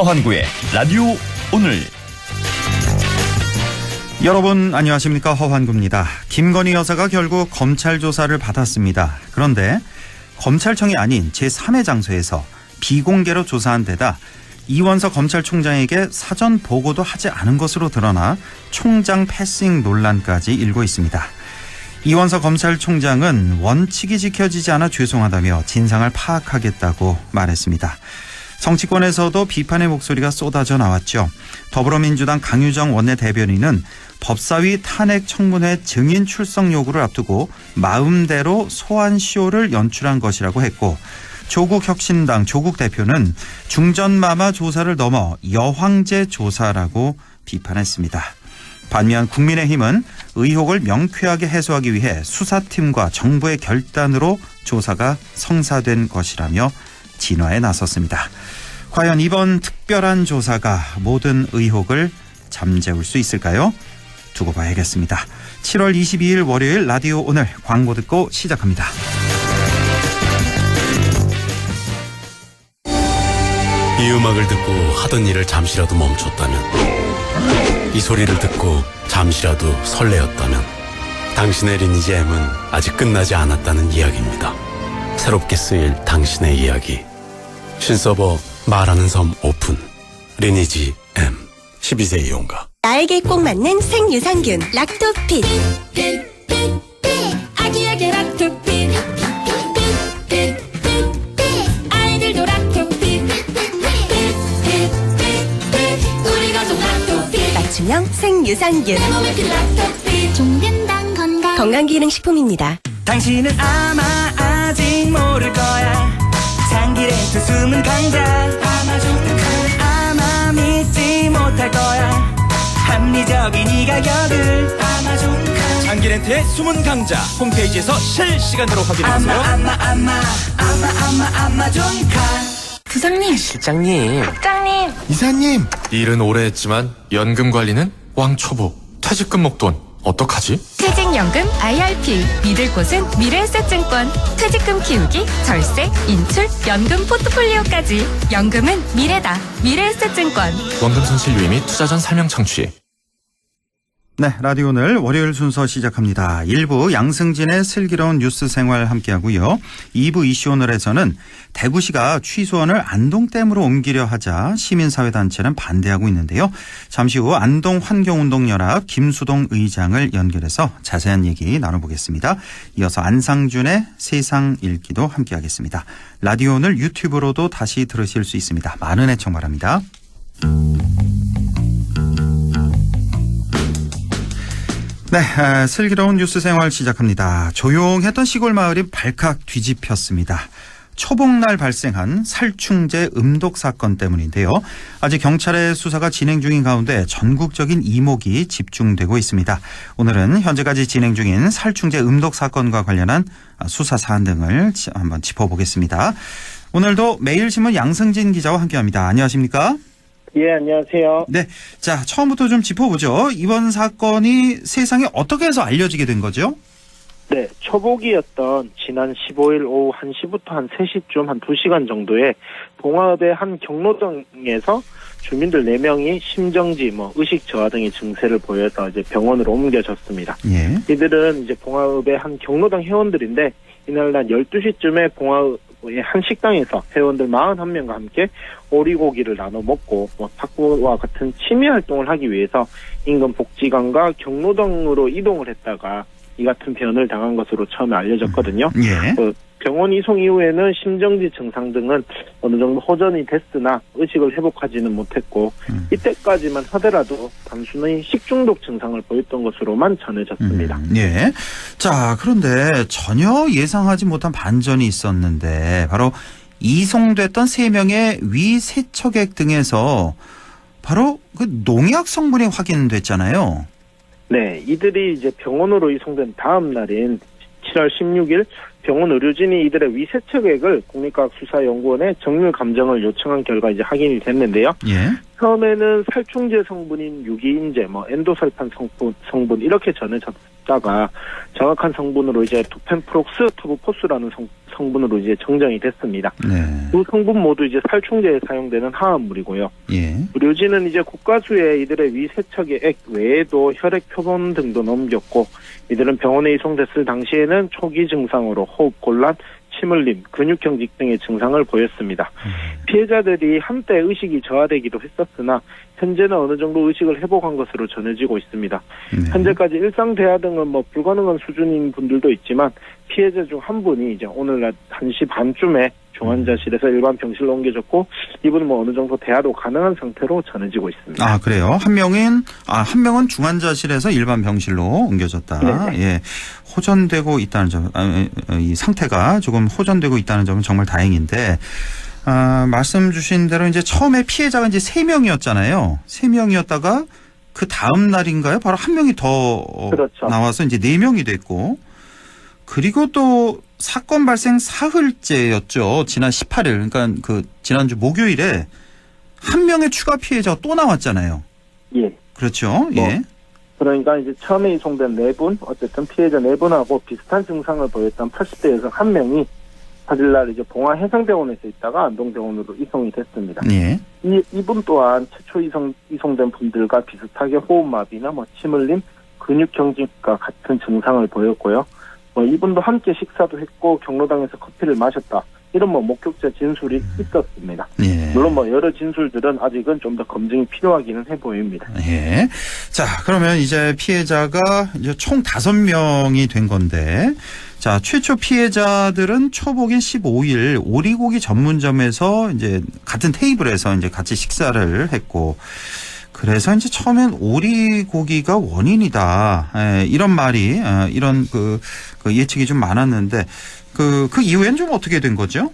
허환구의 라디오 오늘. 여러분 안녕하십니까, 허환구입니다. 김건희 여사가 결국 검찰 조사를 받았습니다. 그런데 검찰청이 아닌 제3의 장소에서 비공개로 조사한 데다 이원석 검찰총장에게 사전 보고도 하지 않은 것으로 드러나 총장 패싱 논란까지 일고 있습니다. 이원석 검찰총장은 원칙이 지켜지지 않아 죄송하다며 진상을 파악하겠다고 말했습니다. 정치권에서도 비판의 목소리가 쏟아져 나왔죠. 더불어민주당 강유정 원내대변인은 법사위 탄핵 청문회 증인 출석 요구를 앞두고 마음대로 소환쇼를 연출한 것이라고 했고, 조국혁신당 조국 대표는 중전마마 조사를 넘어 여황제 조사라고 비판했습니다. 반면 국민의힘은 의혹을 명쾌하게 해소하기 위해 수사팀과 정부의 결단으로 조사가 성사된 것이라며 진화에 나섰습니다. 과연 이번 특별한 조사가 모든 의혹을 잠재울 수 있을까요? 두고 봐야겠습니다. 7월 22일 월요일 라디오 오늘, 광고 듣고 시작합니다. 이 음악을 듣고 하던 일을 잠시라도 멈췄다면, 이 소리를 듣고 잠시라도 설레었다면, 당신의 리니지 M은 아직 끝나지 않았다는 이야기입니다. 새롭게 쓰일 당신의 이야기. 신서버 말하는 섬 오픈. 리니지 M. 12세 이용가. 나에게 꼭 맞는 생유산균 락토핏. 아기에게 락토핏. 아이들도 락토핏. 우리 가족 락토핏. 맞춤형 생유산균. 내 몸에 fit 락토핏. 종근당 건강기능식품입니다. 당신은 아마 아직 모를 거야. 장기레트 숨은 강자. 아마 믿지 못할 거야. 합리적인 이 가격을. 장기렌트의 숨은 강자 홈페이지에서 실시간으로 확인하세요. 아마존카. 부장님, 실장님, 국장님. 이사님. 일은 오래 했지만 연금 관리는 왕초보. 퇴직금 목돈 어떡하지? 퇴직연금 IRP. 믿을 곳은 미래에셋증권. 퇴직금 키우기, 절세, 인출, 연금 포트폴리오까지. 연금은 미래다. 미래에셋증권. 원금 손실 유의 및 투자 전 설명 청취. 네, 라디오 오늘 월요일 순서 시작합니다. 1부 양승진의 슬기로운 뉴스 생활 함께하고요. 2부 이슈 오늘에서는 대구시가 취수원을 안동댐으로 옮기려 하자 시민사회단체는 반대하고 있는데요. 잠시 후 안동환경운동연합 김수동 의장을 연결해서 자세한 얘기 나눠보겠습니다. 이어서 안상준의 세상 읽기도 함께하겠습니다. 라디오 오늘 유튜브로도 다시 들으실 수 있습니다. 많은 애청 바랍니다. 네, 슬기로운 뉴스 생활 시작합니다. 조용했던 시골 마을이 발칵 뒤집혔습니다. 초복날 발생한 살충제 음독 사건 때문인데요. 아직 경찰의 수사가 진행 중인 가운데 전국적인 이목이 집중되고 있습니다. 오늘은 현재까지 진행 중인 살충제 음독 사건과 관련한 수사 사안 등을 한번 짚어보겠습니다. 오늘도 매일신문 양승진 기자와 함께합니다. 안녕하십니까? 예, 안녕하세요. 네. 자, 처음부터 좀 짚어보죠. 이번 사건이 세상에 어떻게 해서 알려지게 된 거죠? 네, 초복이었던 지난 15일 오후 1시부터 한 3시쯤 한 2시간 정도에 봉화읍의 한 경로당에서 주민들 4명이 심정지, 의식 저하 등의 증세를 보여서 이제 병원으로 옮겨졌습니다. 예. 이들은 이제 봉화읍의 한 경로당 회원들인데, 이날 낮 12시쯤에 봉화읍의 한 식당에서 회원들 41명과 함께 오리고기를 나눠 먹고 탁구와 같은 취미 활동을 하기 위해서 인근 복지관과 경로당으로 이동을 했다가 이 같은 변을 당한 것으로 처음에 알려졌거든요. 예. 병원 이송 이후에는 심정지 증상 등은 어느 정도 호전이 됐으나 의식을 회복하지는 못했고 이때까지만 하더라도 단순히 식중독 증상을 보였던 것으로만 전해졌습니다. 예. 자, 그런데 전혀 예상하지 못한 반전이 있었는데 바로 이송됐던 3명의 위세척액 등에서 바로 그 농약 성분이 확인됐잖아요. 네, 이들이 이제 병원으로 이송된 다음 날인 7월 16일 병원 의료진이 이들의 위세척액을 국립과학수사연구원에 정밀 감정을 요청한 결과 이제 확인이 됐는데요. 예. 처음에는 살충제 성분인 유기인제, 엔도설판 성분 이렇게 전해졌다가 정확한 성분으로 이제 도펜프록스 터보포스라는 성분으로 이제 정정이 됐습니다. 네. 두 성분 모두 이제 살충제에 사용되는 화합물이고요. 예. 의료진은 이제 국가수에 이들의 위세척의 액 외에도 혈액 표본 등도 넘겼고, 이들은 병원에 이송됐을 당시에는 초기 증상으로 호흡 곤란, 침 흘림, 근육경직 등의 증상을 보였습니다. 피해자들이 한때 의식이 저하되기도 했었으나 현재는 어느 정도 의식을 회복한 것으로 전해지고 있습니다. 네. 현재까지 일상 대화 등은 불가능한 수준인 분들도 있지만 피해자 중 한 분이 이제 오늘 낮 1시 반쯤에 중환자실에서 일반 병실로 옮겨졌고, 이분은 어느 정도 대화도 가능한 상태로 전해지고 있습니다. 아, 그래요? 한 명은 중환자실에서 일반 병실로 옮겨졌다. 네네. 예. 호전되고 있다는 점, 이 상태가 조금 호전되고 있다는 점은 정말 다행인데, 말씀 주신 대로 이제 처음에 피해자가 이제 3명이었잖아요. 3명이었다가 그 다음 날인가요? 바로 한 명이 더 그렇죠. 나와서 이제 4명이 됐고, 그리고 또 사건 발생 사흘째였죠. 지난 18일. 그러니까 지난주 목요일에 한 명의 추가 피해자가 또 나왔잖아요. 예. 그렇죠. 예. 그러니까 이제 처음에 이송된 4분, 어쨌든 피해자 4분하고 비슷한 증상을 보였던 80대 여성 한 명이 8일날 이제 봉화 해상병원에서 있다가 안동병원으로 이송이 됐습니다. 예. 이분 또한 최초 이송된 분들과 비슷하게 호흡마비나 침 흘림, 근육경직과 같은 증상을 보였고요. 이분도 함께 식사도 했고 경로당에서 커피를 마셨다. 이런 목격자 진술이 있었습니다. 예. 물론 여러 진술들은 아직은 좀 더 검증이 필요하기는 해 보입니다. 예. 자, 그러면 이제 피해자가 이제 총 5명이 된 건데, 자, 최초 피해자들은 초복인 15일 오리고기 전문점에서 이제 같은 테이블에서 이제 같이 식사를 했고, 그래서 이제 처음엔 오리고기가 원인이다. 이런 말이, 이런 그 예측이 좀 많았는데, 그 이후엔 좀 어떻게 된 거죠?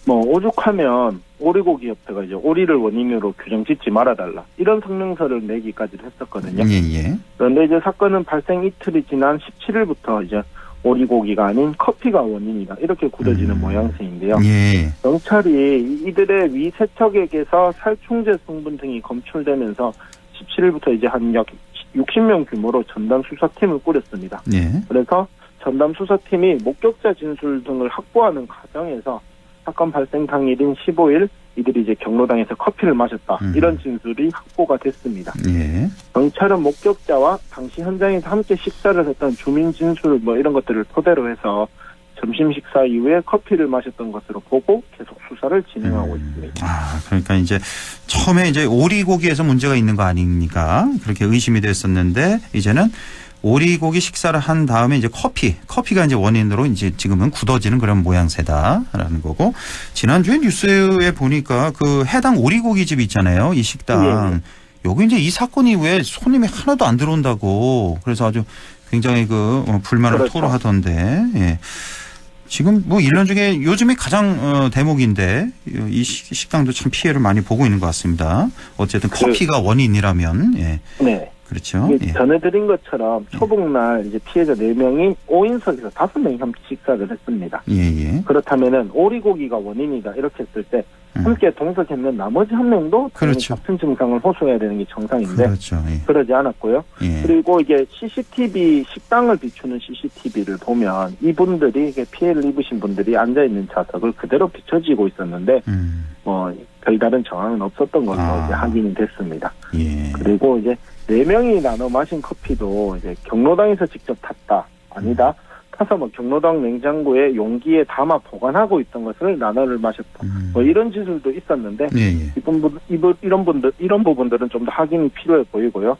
오죽하면 오리고기 협회가 이제 오리를 원인으로 규정 짓지 말아달라. 이런 성명서를 내기까지도 했었거든요. 예. 그런데 이제 사건은 발생 이틀이 지난 17일부터 이제 오리고기가 아닌 커피가 원인이다. 이렇게 굳어지는 모양새인데요. 예. 경찰이 이들의 위세척액에서 살충제 성분 등이 검출되면서 17일부터 이제 한 약 60명 규모로 전담 수사팀을 꾸렸습니다. 예. 그래서 전담 수사팀이 목격자 진술 등을 확보하는 과정에서 사건 발생 당일인 15일 이들이 이제 경로당에서 커피를 마셨다. 이런 진술이 확보가 됐습니다. 예. 경찰은 목격자와 당시 현장에서 함께 식사를 했던 주민 진술 이런 것들을 토대로 해서 점심 식사 이후에 커피를 마셨던 것으로 보고 계속 수사를 진행하고 있습니다. 아, 그러니까 이제 처음에 이제 오리고기에서 문제가 있는 거 아닙니까? 그렇게 의심이 됐었는데 이제는 오리고기 식사를 한 다음에 이제 커피가 이제 원인으로 이제 지금은 굳어지는 그런 모양새다라는 거고, 지난주에 뉴스에 보니까 그 해당 오리고기 집 있잖아요. 이 식당. 여기 이제 이 사건 이후에 손님이 하나도 안 들어온다고, 그래서 아주 굉장히 불만을 그렇죠. 토로하던데, 예. 지금 1년 중에 요즘이 가장 대목인데 이 식당도 참 피해를 많이 보고 있는 것 같습니다. 어쨌든 커피가 원인이라면, 예. 네. 그렇죠. 예. 전해드린 것처럼 초복날 이제 피해자 4명이 5인석에서 5명이 함께 식사를 했습니다. 예. 그렇다면은 오리고기가 원인이다 이렇게 했을 때 함께 동석했는 나머지 한 명도 그렇죠. 같은 증상을 호소해야 되는 게 정상인데 그렇죠. 예. 그러지 않았고요. 예. 그리고 이게 CCTV 식당을 비추는 CCTV를 보면 이분들이 이게 피해를 입으신 분들이 앉아 있는 좌석을 그대로 비춰지고 있었는데 별다른 정황은 없었던 것으로 이제 확인이 됐습니다. 예. 그리고 이제 4명이 나눠 마신 커피도 이제 경로당에서 직접 탔다. 아니다. 타서 경로당 냉장고에 용기에 담아 보관하고 있던 것을 나눠를 마셨다. 이런 진술도 있었는데 이런 부분들은 좀 더 확인이 필요해 보이고요.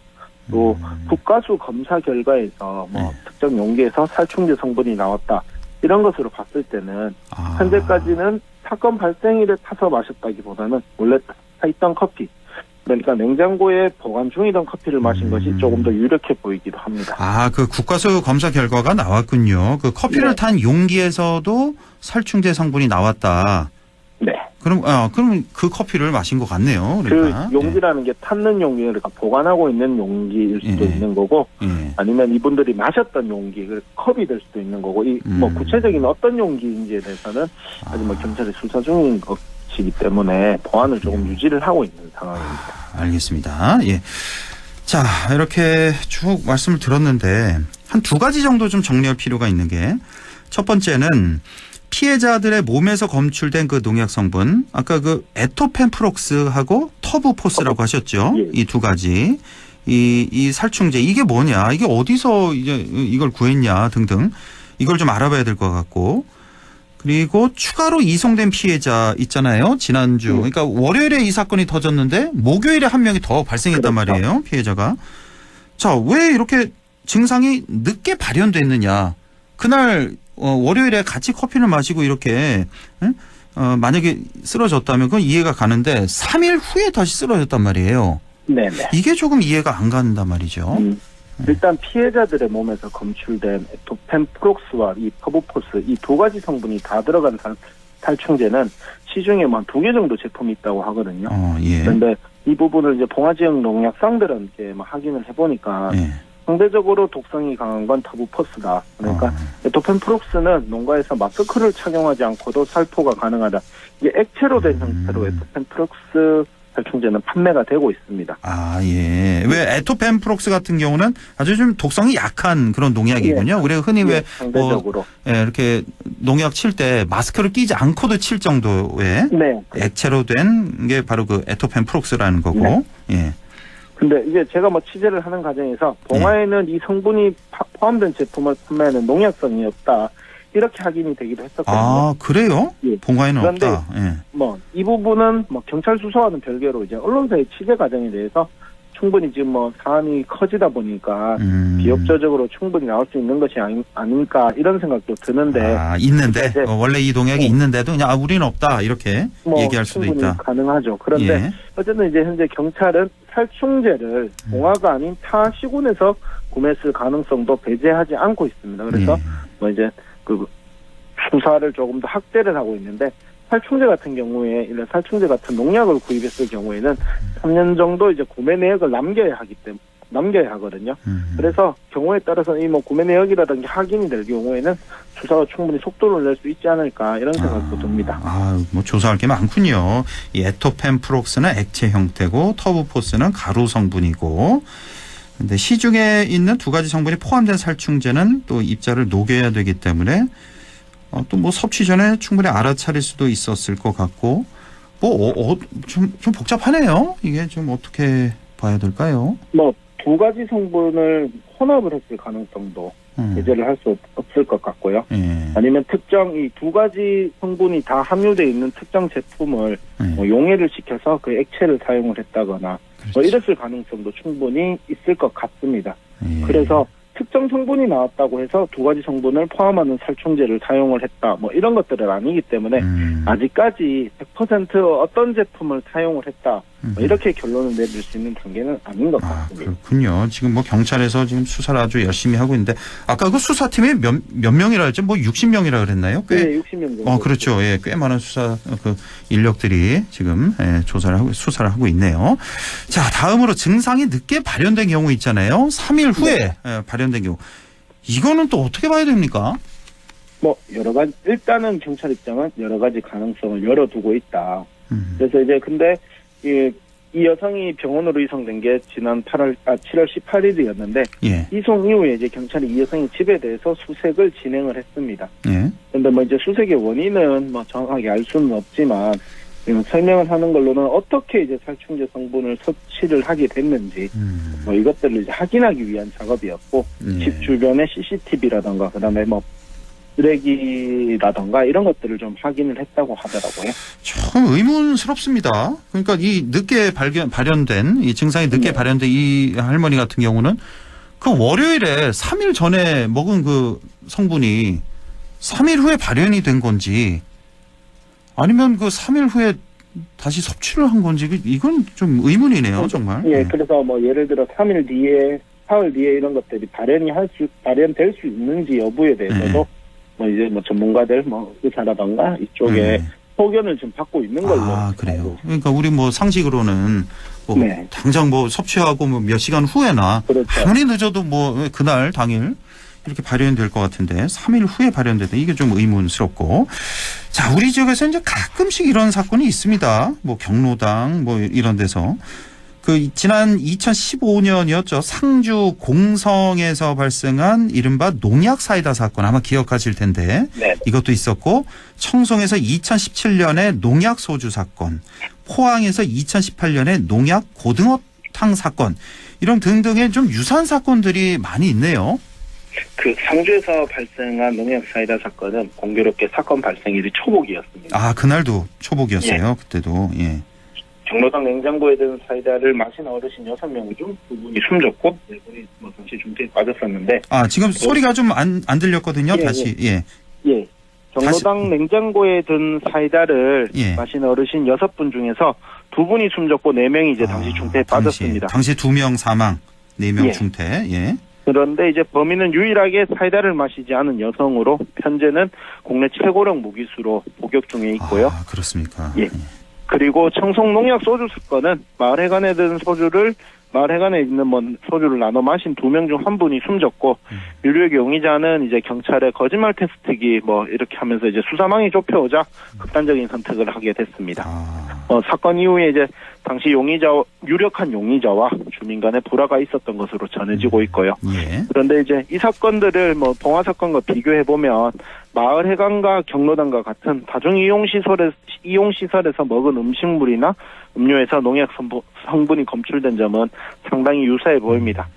또 국가수 검사 결과에서 특정 용기에서 살충제 성분이 나왔다. 이런 것으로 봤을 때는 현재까지는 사건 발생일에 타서 마셨다기보다는 원래 타 있던 커피, 그러니까 냉장고에 보관 중이던 커피를 마신 것이 조금 더 유력해 보이기도 합니다. 아, 그 국가수 검사 결과가 나왔군요. 그 커피를 탄 용기에서도 살충제 성분이 나왔다. 네. 그럼 그 커피를 마신 것 같네요. 그러니까. 그 용기라는 게 탔는 용기, 그러니까 보관하고 있는 용기일 수도 예. 있는 거고, 예. 아니면 이분들이 마셨던 용기, 그 컵이 될 수도 있는 거고, 뭐 구체적인 어떤 용기인지에 대해서는 아직 뭐 경찰이 수사 중인 것이기 때문에 보안을 조금 유지를 하고 있는 상황입니다. 알겠습니다. 예. 자, 이렇게 쭉 말씀을 들었는데 한 두 가지 정도 좀 정리할 필요가 있는 게, 첫 번째는 피해자들의 몸에서 검출된 그 농약 성분, 아까 그 에토펜프록스하고 터부포스라고 하셨죠. 예. 이 두 가지. 이 살충제, 이게 뭐냐, 이게 어디서 이제 이걸 구했냐 등등, 이걸 좀 알아봐야 될 것 같고, 그리고 추가로 이송된 피해자 있잖아요. 지난주. 그러니까 월요일에 이 사건이 터졌는데 목요일에 한 명이 더 발생했단 그렇죠. 말이에요. 피해자가. 자, 왜 이렇게 증상이 늦게 발현됐느냐. 그날 월요일에 같이 커피를 마시고 이렇게 만약에 쓰러졌다면 그건 이해가 가는데 3일 후에 다시 쓰러졌단 말이에요. 네네. 이게 조금 이해가 안 간단 말이죠. 일단 피해자들의 몸에서 검출된 에토펜프록스와 이 터부포스, 이 두 가지 성분이 다 들어간 살충제는 시중에 뭐 2개 정도 제품이 있다고 하거든요. 예. 그런데 이 부분을 이제 봉화 지역 농약상들은 이제 뭐 확인을 해보니까 예. 상대적으로 독성이 강한 건 터부포스다. 그러니까 에토펜프록스는 농가에서 마스크를 착용하지 않고도 살포가 가능하다. 이게 액체로 된 형태로 에토펜프록스 살충제는 판매가 되고 있습니다. 아, 예. 왜 에토펜프록스 같은 경우는 아주 좀 독성이 약한 그런 농약이군요. 우리가 흔히 왜 상대적으로 이렇게 농약 칠 때 마스크를 끼지 않고도 칠 정도의 액체로 된 게 바로 그 에토펜프록스라는 거고. 예. 근데 이제 제가 뭐 취재를 하는 과정에서 봉화에는 이 성분이 포함된 제품을 판매하는 농약성이 없다. 이렇게 확인이 되기도 했었거든요. 아, 그래요? 예. 봉화에는 그런데 없다. 예. 뭐 이 부분은 뭐 경찰 수사와는 별개로 이제 언론사의 취재 과정에 대해서 충분히 지금 뭐 사안이 커지다 보니까 비협조적으로 충분히 나올 수 있는 것이 아닐까 이런 생각도 드는데. 아, 있는데 원래 이 농약이 있는데도 그냥 우리는 없다 이렇게 뭐 얘기할 수도 충분히 있다. 가능하죠. 그런데 예. 어쨌든 이제 현재 경찰은 살충제를 봉화가 아닌 타 시군에서 구매했을 가능성도 배제하지 않고 있습니다. 그래서 뭐 이제 그 수사를 조금 더 확대를 하고 있는데, 살충제 같은 경우에 이런 살충제 같은 농약을 구입했을 경우에는 3년 정도 이제 구매 내역을 남겨야 하거든요. 그래서 경우에 따라서 이 뭐 구매 내역이라든지 확인이 될 경우에는 수사가 충분히 속도를 낼 수 있지 않을까 이런 생각도 듭니다. 뭐 조사할 게 많군요. 이 에토펜프록스는 액체 형태고 터부포스는 가루 성분이고, 근데 시중에 있는 두 가지 성분이 포함된 살충제는 또 입자를 녹여야 되기 때문에 또 뭐 섭취 전에 충분히 알아차릴 수도 있었을 것 같고, 좀 복잡하네요. 이게 좀 어떻게 봐야 될까요? 뭐 두 가지 성분을 혼합을 했을 가능성도 배제를 할 수 없을 것 같고요. 예. 아니면 특정 이 두 가지 성분이 다 함유되어 있는 특정 제품을 뭐 용해를 시켜서 그 액체를 사용을 했다거나 뭐 이랬을 가능성도 충분히 있을 것 같습니다. 예. 그래서 특정 성분이 나왔다고 해서 두 가지 성분을 포함하는 살충제를 사용을 했다. 뭐 이런 것들은 아니기 때문에 아직까지 100% 어떤 제품을 사용을 했다. 뭐 이렇게 결론을 내릴 수 있는 단계는 아닌 것 같습니다. 그렇군요. 지금 뭐 경찰에서 지금 수사를 아주 열심히 하고 있는데, 아까 그 수사팀이 몇 명이라 했죠? 뭐 60명이라 그랬나요? 네, 60명 정도. 그렇죠. 예, 꽤 많은 수사 인력들이 지금 수사를 하고 있네요. 자, 다음으로 증상이 늦게 발현된 경우 있잖아요. 3일 후에 발현된 경우. 이거는 또 어떻게 봐야 됩니까? 뭐 여러 가지, 일단은 경찰 입장은 여러 가지 가능성을 열어두고 있다. 그래서 이제 근데 이 여성이 병원으로 이송된 게 지난 7월 18일이었는데 이송 이후에 이제 경찰이 이 여성의 집에 대해서 수색을 진행을 했습니다. 그런데 뭐 이제 수색의 원인은 뭐 정확하게 알 수는 없지만 설명을 하는 걸로는 어떻게 이제 살충제 성분을 섭취를 하게 됐는지 뭐 이것들을 이제 확인하기 위한 작업이었고, 집 주변의 CCTV라던가 그다음에 뭐 쓰레기라던가 이런 것들을 좀 확인을 했다고 하더라고요. 참 의문스럽습니다. 그러니까 이 늦게 발현된 이 증상이 늦게 발현된 이 할머니 같은 경우는 그 월요일에 3일 전에 먹은 그 성분이 3일 후에 발현이 된 건지, 아니면 그 3일 후에 다시 섭취를 한 건지, 이건 좀 의문이네요, 정말. 예, 그래서 뭐 예를 들어 3일 뒤에, 사흘 뒤에 이런 것들이 발현될 수 있는지 여부에 대해서도 뭐 이제 뭐 전문가들, 뭐 의사라던가 이쪽에 소견을 지금 받고 있는 걸로. 아, 그래요. 그러니까 우리 뭐 상식으로는 뭐 네. 당장 뭐 섭취하고 뭐 몇 시간 후에나 그렇죠. 아무리 늦어도 뭐 그날 당일 이렇게 발현될 것 같은데 3일 후에 발현되다 이게 좀 의문스럽고. 자, 우리 지역에서 이제 가끔씩 이런 사건이 있습니다. 뭐 경로당 뭐 이런 데서. 그 지난 2015년이었죠. 상주 공성에서 발생한 이른바 농약 사이다 사건 아마 기억하실 텐데 네. 이것도 있었고, 청송에서 2017년에 농약 소주 사건, 포항에서 2018년에 농약 고등어탕 사건, 이런 등등의 좀 유사한 사건들이 많이 있네요. 그 상주에서 발생한 농약 사이다 사건은 공교롭게 사건 발생일이 초복이었습니다. 아, 그날도 초복이었어요. 그때도. 예. 경로당 냉장고에 든 사이다를 마신 어르신 6명 중 2분이 숨졌고 4분이 뭐 당시 중태에 빠졌었는데. 아, 지금 소리가 좀 안 들렸거든요. 예, 다시. 예. 예. 경로당 냉장고에 든 사이다를 예. 마신 어르신 6분 중에서 2분이 숨졌고 4명이 이제 당시 중태에 빠졌습니다. 당시 2명 사망, 4명 예. 중태. 예. 그런데 이제 범인은 유일하게 사이다를 마시지 않은 여성으로 현재는 국내 최고령 무기수로 복역 중에 있고요. 아, 그렇습니까? 예. 그리고 청송 농약 소주 사건은 마을회관에 든 소주를 마을회관에 있는 뭐 소주를 나눠 마신 2명 중 1분이 숨졌고 유력 용의자는 이제 경찰의 거짓말 테스트기 뭐 이렇게 하면서 이제 수사망이 좁혀오자 극단적인 선택을 하게 됐습니다. 사건 이후에 이제 당시 유력한 용의자와 주민 간의 불화가 있었던 것으로 전해지고 있고요. 예. 그런데 이제 이 사건들을 뭐 동화 사건과 비교해 보면 마을회관과 경로당과 같은 다중 이용시설에서 먹은 음식물이나 음료에서 농약 성분이 검출된 점은 상당히 유사해 보입니다.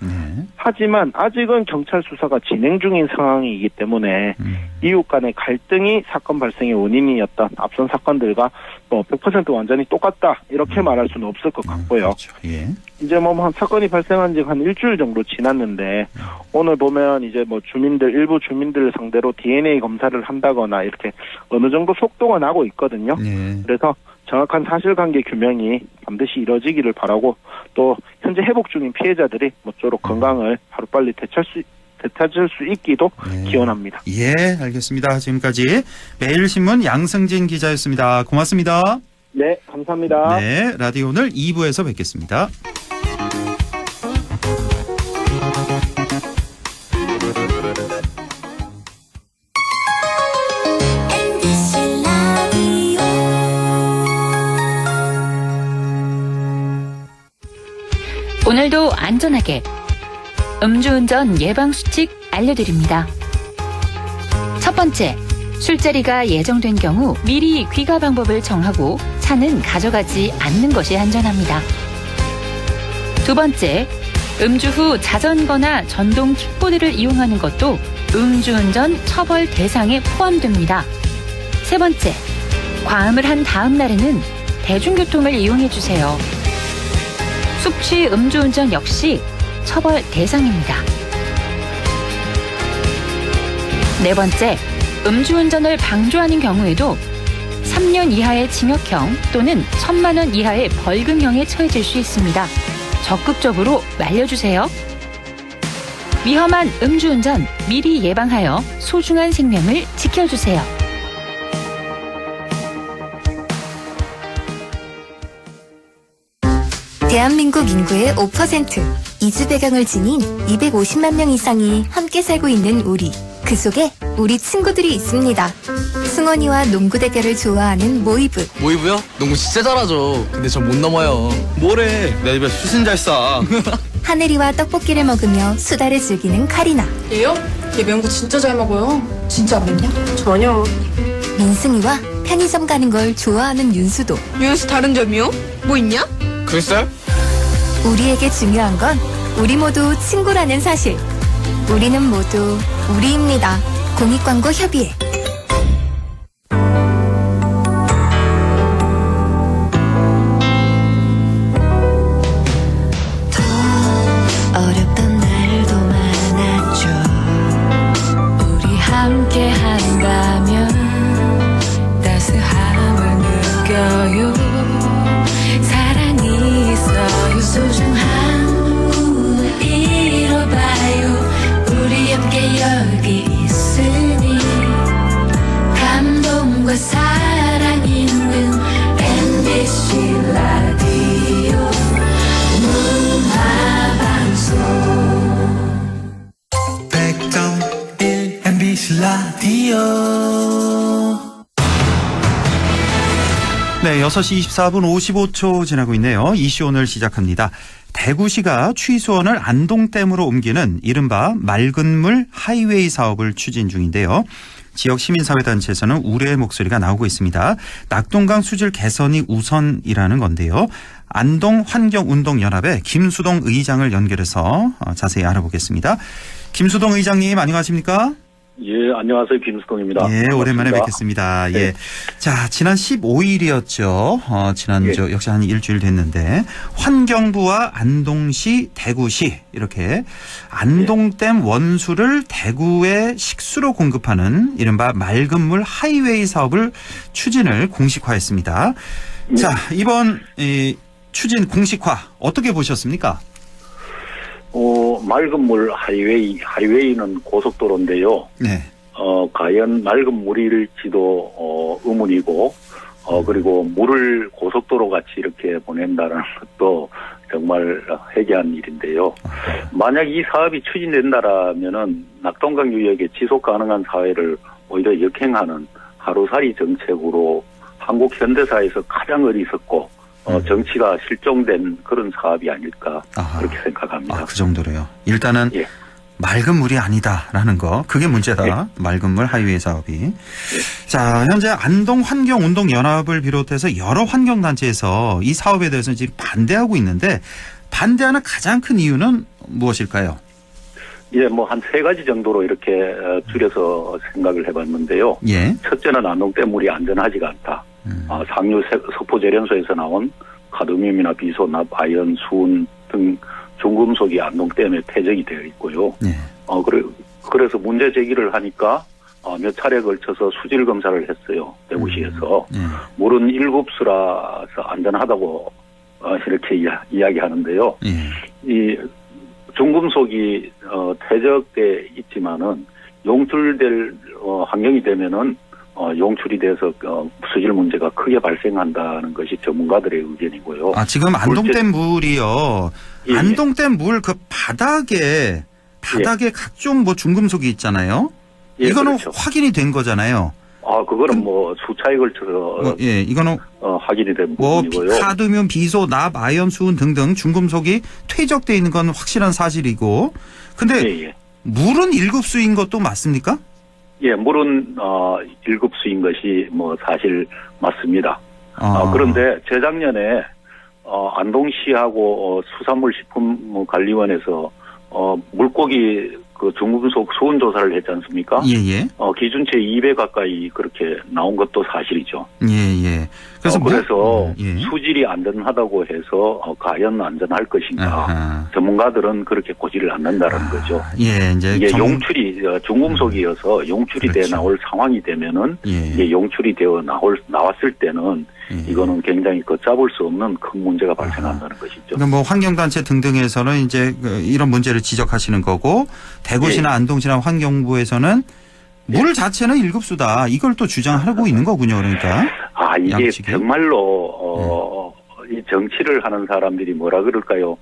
하지만 아직은 경찰 수사가 진행 중인 상황이기 때문에 이웃 간의 갈등이 사건 발생의 원인이었던 앞선 사건들과 뭐 100% 완전히 똑같다 이렇게 말할 수는 없을 것 같고요. 그렇죠. 예. 이제 뭐 한 사건이 발생한 지 한 일주일 정도 지났는데 오늘 보면 이제 뭐 일부 주민들 상대로 DNA 검사를 한다거나 이렇게 어느 정도 속도가 나고 있거든요. 예. 그래서 정확한 사실관계 규명이 반드시 이뤄지기를 바라고, 또 현재 회복 중인 피해자들이 모쪼록 건강을 하루빨리 되찾을 수 있기도 기원합니다. 예, 알겠습니다. 지금까지 매일신문 양승진 기자였습니다. 고맙습니다. 네, 감사합니다. 네, 라디오 오늘 2부에서 뵙겠습니다. 오늘도 안전하게 음주운전 예방수칙 알려드립니다. 첫 번째, 술자리가 예정된 경우 미리 귀가 방법을 정하고 차는 가져가지 않는 것이 안전합니다. 두 번째, 음주 후 자전거나 전동 킥보드를 이용하는 것도 음주운전 처벌 대상에 포함됩니다. 세 번째, 과음을 한 다음 날에는 대중교통을 이용해주세요. 숙취 음주운전 역시 처벌 대상입니다. 네 번째, 음주운전을 방조하는 경우에도 3년 이하의 징역형 또는 1,000만 원 이하의 벌금형에 처해질 수 있습니다. 적극적으로 말려주세요. 위험한 음주운전 미리 예방하여 소중한 생명을 지켜주세요. 대한민국 인구의 5%, 이주 배경을 지닌 250만 명 이상이 함께 살고 있는 우리. 그 속에 우리 친구들이 있습니다. 승원이와 농구 대결을 좋아하는 모이브. 모이브요? 농구 진짜 잘하죠. 근데 전 못 넘어요. 뭐래? 내 입에 슛은 잘 쏴. 하늘이와 떡볶이를 먹으며 수다를 즐기는 카리나. 얘요? 얘 맹구 진짜 잘 먹어요. 진짜 안 맵냐? 전혀. 민승이와 편의점 가는 걸 좋아하는 윤수도. 윤수 다른 점이요? 뭐 있냐? 글쎄? 우리에게 중요한 건 우리 모두 친구라는 사실. 우리는 모두 우리입니다. 공익광고협의회. 어렵던 날도 많았죠. 우리 함께 한다면 따스함을 느껴요. 사랑이 있어요. 소중한 꿈을 이뤄봐요. 우리 함께 여기 있으니 라디오. 네, 6시 24분 55초 지나고 있네요. 이슈 오늘 시작합니다. 대구시가 취수원을 안동댐으로 옮기는 이른바 맑은 물 하이웨이 사업을 추진 중인데요. 지역 시민사회단체에서는 우려의 목소리가 나오고 있습니다. 낙동강 수질 개선이 우선이라는 건데요. 안동환경운동연합의 김수동 의장을 연결해서 자세히 알아보겠습니다. 김수동 의장님 안녕하십니까? 예, 안녕하세요. 김수동입니다. 예, 오랜만에 반갑습니다. 뵙겠습니다. 네. 예. 자, 지난 15일이었죠. 지난주 역시 한 일주일 됐는데 환경부와 안동시, 대구시 이렇게 안동댐 원수를 대구의 식수로 공급하는 이른바 맑은 물 하이웨이 사업을 추진을 공식화했습니다. 네. 자, 이번 이 추진 공식화 어떻게 보셨습니까? 맑은 물 하이웨이는 고속도로인데요. 네. 과연 맑은 물일지도 의문이고, 그리고 물을 고속도로 같이 이렇게 보낸다는 것도 정말 회개한 일인데요. 만약 이 사업이 추진된다라면은 낙동강 유역의 지속 가능한 사회를 오히려 역행하는 하루살이 정책으로 한국 현대사에서 가장 어리석고 정치가 실종된 그런 사업이 아닐까 그렇게 생각합니다. 그 정도로요. 일단은 예. 맑은 물이 아니다라는 거 그게 문제다. 예. 맑은 물 하이웨이 사업이. 자, 현재 안동환경운동연합을 비롯해서 여러 환경단체에서 이 사업에 대해서 지금 반대하고 있는데 반대하는 가장 큰 이유는 무엇일까요? 예, 뭐 한 세 가지 정도로 이렇게 줄여서 생각을 해봤는데요. 예. 첫째는 안동댐 물이 안전하지가 않다. 상류 석포제련소에서 나온 카드뮴이나 비소, 납, 아연, 수은 등 중금속이 안동댐에 퇴적이 되어 있고요. 예. 그래서 문제 제기를 하니까 몇 차례 걸쳐서 수질 검사를 했어요. 대구시에서. 물은 1급수라서 안전하다고 이렇게 이야기하는데요. 이 중금속이 퇴적돼 있지만은 용출될 환경이 되면은 용출이 돼서 수질 문제가 크게 발생한다는 것이 전문가들의 의견이고요. 지금 안동댐 물이요. 예. 안동댐 물 그 바닥에 각종 뭐 중금속이 있잖아요. 예, 이거는 그렇죠. 확인이 된 거잖아요. 그거는 뭐 수차에 걸쳐서 예, 이거는 확인이 된 뭐 부분이고요. 카드뮴, 비소, 납, 아연, 수은 등등 중금속이 퇴적돼 있는 건 확실한 사실이고. 근데 물은 1급수인 것도 맞습니까? 예, 물은 1급수인 것이 뭐 사실 맞습니다. 그런데 재작년에 안동시하고 수산물식품관리원에서 물고기 그 중금속 수온 조사를 했지 않습니까? 예. 기준치 2배 가까이 그렇게 나온 것도 사실이죠. 예. 그래서 수질이 안전하다고 해서 과연 안전할 것인가? 전문가들은 그렇게 보지를 않는다는 거죠. 예, 이게 용출이 중금속이어서 용출이 돼 나올 상황이 되면은 이게 용출이 되어 나왔을 때는 이거는 굉장히 걷잡을 수 없는 큰 문제가 발생한다는 것이죠. 그러니까 뭐 환경단체 등등에서는 이제 이런 문제를 지적하시는 거고 대구시나 안동시나 환경부에서는 물 자체는 1급수다. 이걸 또 주장하고 있는 거군요. 그러니까. 이게 양측이. 정말로 이 정치를 하는 사람들이 뭐라 그럴까요?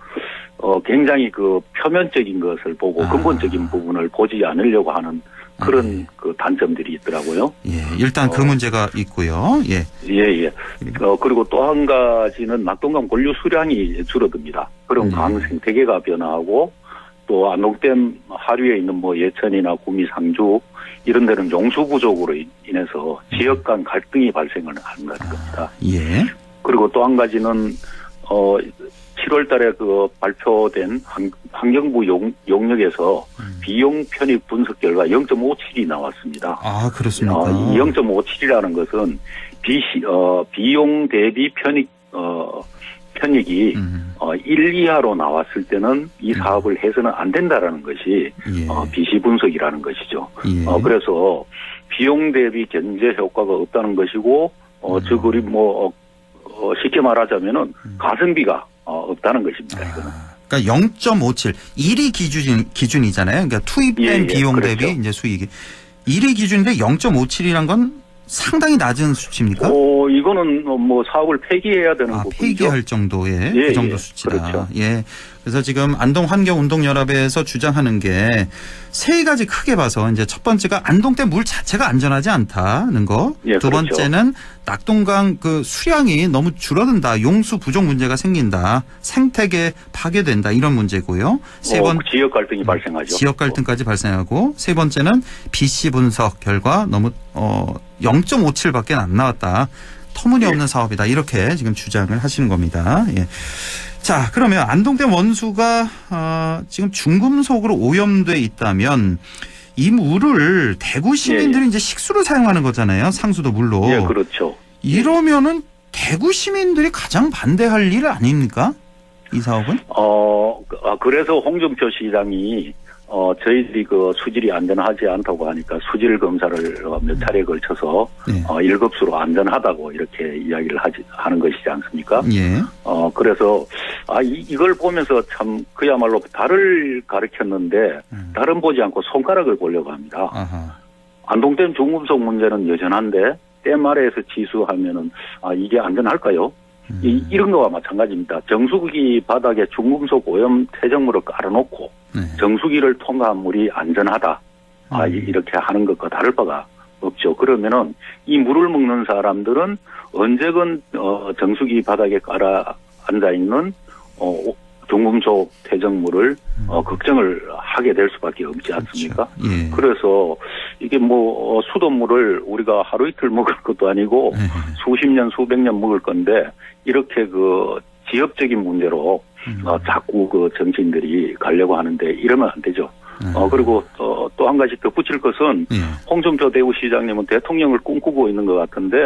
굉장히 그 표면적인 것을 보고 근본적인 부분을 보지 않으려고 하는 그런 그 단점들이 있더라고요. 일단 그 문제가 있고요. 예. 그리고 또 한 가지는 낙동강 본류 수량이 줄어듭니다. 그럼 강 생태계가 변화하고 또 안동댐 하류에 있는 뭐 예천이나 구미, 상주 이런 데는 용수 부족으로 인해서 지역 간 갈등이 발생을 한다는 겁니다. 예. 그리고 또 한 가지는 7월 달에 그 발표된 환경부 용역에서 비용 편익 분석 결과 0.57이 나왔습니다. 그렇습니까? 이 0.57이라는 것은 비용 대비 편익이 1 이하로 나왔을 때는 이 사업을 해서는 안 된다라는 것이 비시 분석이라는 것이죠. 그래서 비용 대비 경제 효과가 없다는 것이고 즉 우리 뭐 쉽게 말하자면은 가성비가 없다는 것입니다. 이거는. 그러니까 0.57 1이 기준이잖아요. 그러니까 투입된 비용 그렇죠. 대비 이제 수익이 1이 기준인데 0.57이란 건 상당히 낮은 수치입니까? 이거는 뭐 사업을 폐기해야 되는 부분이죠. 폐기할 정도의 예, 그 정도 예, 수치다. 그렇죠. 예. 그래서 지금 안동환경운동연합에서 주장하는 게 세 가지 크게 봐서 이제 첫 번째가 안동댐 물 자체가 안전하지 않다는 거. 예, 두 그렇죠. 번째는 낙동강 그 수량이 너무 줄어든다. 용수 부족 문제가 생긴다. 생태계 파괴된다. 이런 문제고요. 세 번 지역 갈등이 발생하죠. 지역 갈등까지 발생하고 세 번째는 BC 분석 결과 너무 0.57밖에 안 나왔다. 터무니없는 사업이다. 이렇게 지금 주장을 하시는 겁니다. 예. 자, 그러면 안동댐 원수가 지금 중금속으로 오염돼 있다면 이 물을 대구 시민들이 이제 식수로 사용하는 거잖아요. 상수도 물로. 예, 그렇죠. 이러면은 대구 시민들이 가장 반대할 일 아닙니까? 이 사업은? 그래서 홍준표 시장이 저희들이 그 수질이 안전하지 않다고 하니까 수질 검사를 몇 차례에 걸쳐서 1급수로 안전하다고 이렇게 이야기를 하는 것이지 않습니까? 예. 그래서 이걸 보면서 참 그야말로 달을 가리켰는데 달은 보지 않고 손가락을 보려고 합니다. 아하. 안동댐 중금속 문제는 여전한데 댐 아래에서 치수하면은 이게 안전할까요? 이런 거와 마찬가지입니다. 정수기 바닥에 중금속 오염 퇴적물을 깔아놓고 정수기를 통과한 물이 안전하다. 이렇게 하는 것과 다를 바가 없죠. 그러면은 이 물을 먹는 사람들은 언제건 정수기 바닥에 깔아 앉아 있는 중금속 퇴적물을 걱정을 하게 될 수밖에 없지 않습니까? 그렇죠. 예. 그래서 이게 뭐 수돗물을 우리가 하루 이틀 먹을 것도 아니고 수십 년 수백 년 먹을 건데 이렇게 그 지역적인 문제로 자꾸 그 정치인들이 가려고 하는데 이러면 안 되죠. 그리고 또 한 가지 덧붙일 것은 홍준표 대구시장님은 대통령을 꿈꾸고 있는 것 같은데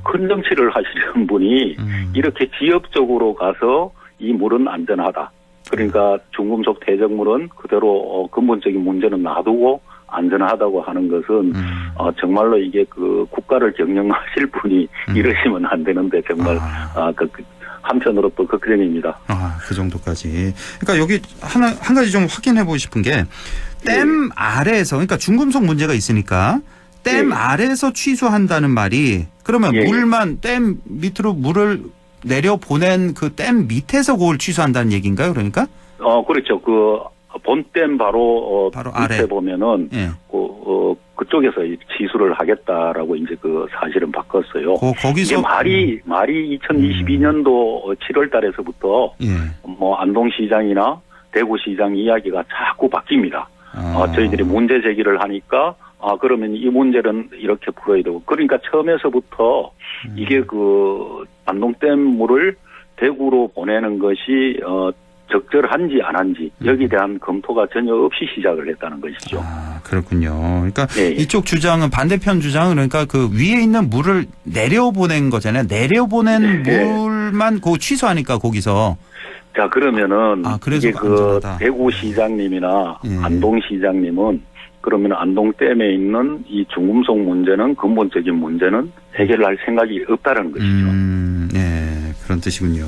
큰 정치를 하시는 분이 이렇게 지역적으로 가서 이 물은 안전하다. 그러니까 중금속 퇴적물은 그대로 근본적인 문제는 놔두고 안전하다고 하는 것은 정말로 이게 그 국가를 경영하실 분이 이러시면 안 되는데 정말 한편으로 또 걱정입니다. 그 정도까지. 그러니까 여기 한 가지 좀 확인해 보고 싶은 게 댐 아래에서 그러니까 중금속 문제가 있으니까 댐 아래에서 취수한다는 말이 그러면 물만 댐 밑으로 물을 내려 보낸 그 댐 밑에서 그걸 취수한다는 얘기인가요? 그러니까? 그렇죠. 그 본댐 바로 밑에 아래 보면은 그쪽에서 취수를 하겠다라고 이제 그 사실은 바꿨어요. 거기서 이게 말이 2022년도 7월달에서부터 뭐 안동시장이나 대구시장 이야기가 자꾸 바뀝니다. 저희들이 문제 제기를 하니까 그러면 이 문제는 이렇게 풀어야 되고 그러니까 처음에서부터 이게 그 안동댐 물을 대구로 보내는 것이 적절한지 안 한지 여기에 대한 검토가 전혀 없이 시작을 했다는 것이죠. 그렇군요. 그러니까 이쪽 주장은 반대편 주장은 그러니까 그 위에 있는 물을 내려보낸 거잖아요. 내려보낸 물만 그 취소하니까 거기서. 자 그러면은 그래서 이게 그 대구시장님이나 안동시장님은 그러면 안동댐에 있는 이 중금속 문제는 근본적인 문제는 해결할 생각이 없다는 것이죠. 그런 뜻이군요.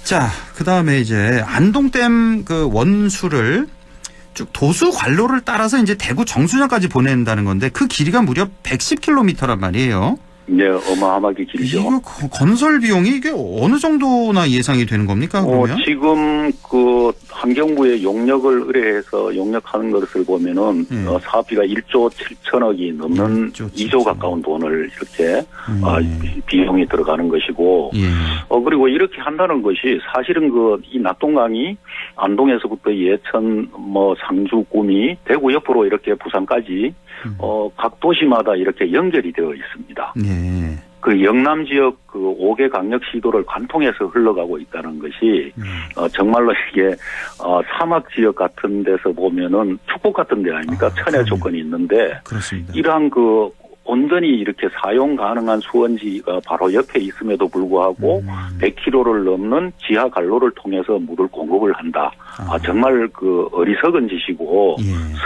자, 그 다음에 이제 안동댐 그 원수를 쭉 도수 관로를 따라서 이제 대구 정수장까지 보낸다는 건데 그 길이가 무려 110km란 말이에요. 네, 어마어마하게 길죠. 이거 건설 비용이 이게 어느 정도나 예상이 되는 겁니까? 그러면? 지금 그 환경부에 용역을 의뢰해서 용역하는 것을 보면은 사업비가 1조 7천억이 넘는 2조 가까운 돈을 이렇게 비용이 들어가는 것이고, 그리고 이렇게 한다는 것이 사실은 이 낙동강이 안동에서부터 예천, 상주, 구미, 대구 옆으로 이렇게 부산까지 각 도시마다 이렇게 연결이 되어 있습니다. 그 영남 지역 그 5개 강력시도를 관통해서 흘러가고 있다는 것이 정말로 이게 사막 지역 같은 데서 보면은 축복 같은 데 아닙니까? 천혜 조건이 있는데 그렇습니다. 이러한 그 온전히 이렇게 사용 가능한 수원지가 바로 옆에 있음에도 불구하고 100km를 넘는 지하 갈로를 통해서 물을 공급을 한다. 정말 그 어리석은 짓이고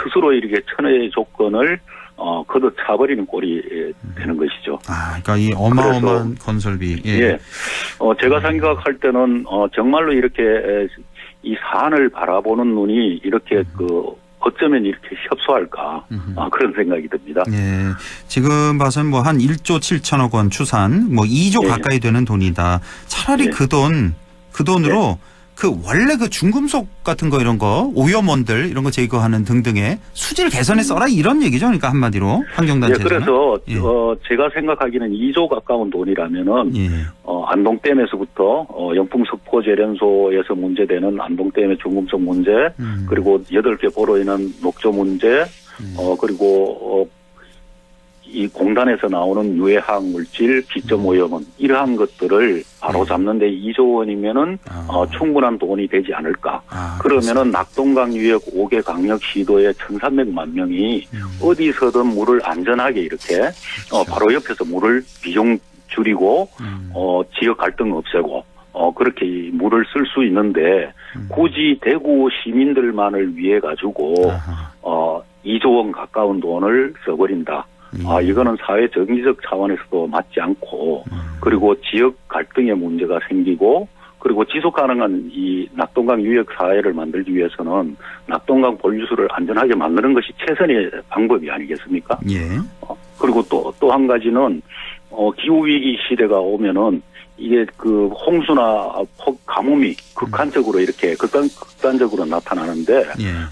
스스로 이렇게 천혜의 조건을 걷어 차버리는 꼴이 되는 것이죠. 그러니까 이 어마어마한 건설비. 제가 생각할 때는 정말로 이렇게 이 사안을 바라보는 눈이 이렇게 그 어쩌면 이렇게 협소할까 그런 생각이 듭니다. 예. 지금 봐서는 뭐 한 1조 7천억 원 추산, 뭐 2조 예. 가까이 되는 돈이다. 차라리 예. 그 돈으로 그 원래 그 중금속 같은 거 이런 거 오염원들 이런 거 제거하는 등등의 수질 개선에 써라 이런 얘기죠. 그러니까 한마디로 환경단체에서는. 예, 그래서 제가 생각하기는 2조 가까운 돈이라면은 안동댐에서부터 영풍석포재련소에서 문제되는 안동댐의 중금속 문제, 그리고 8개 보로 인한 녹조 문제, 그리고 이 공단에서 나오는 유해화학 물질, 비점 오염원 이러한 것들을 바로 잡는데 2조 원이면은 충분한 돈이 되지 않을까. 그러면은 낙동강 유역 5개 강력 시도에 1,300만 명이 어디서든 물을 안전하게 이렇게 바로 옆에서 물을 비용 줄이고 지역 갈등 없애고 그렇게 이 물을 쓸 수 있는데 굳이 대구 시민들만을 위해 가지고 2조 원 가까운 돈을 써버린다. 이거는 사회 정의적 차원에서도 맞지 않고, 그리고 지역 갈등의 문제가 생기고, 그리고 지속 가능한 이 낙동강 유역 사회를 만들기 위해서는 낙동강 본류수를 안전하게 만드는 것이 최선의 방법이 아니겠습니까? 예. 그리고 또 한 가지는 기후위기 시대가 오면은 이게 그 홍수나 가뭄이 극한적으로 이렇게 극단적으로 나타나는데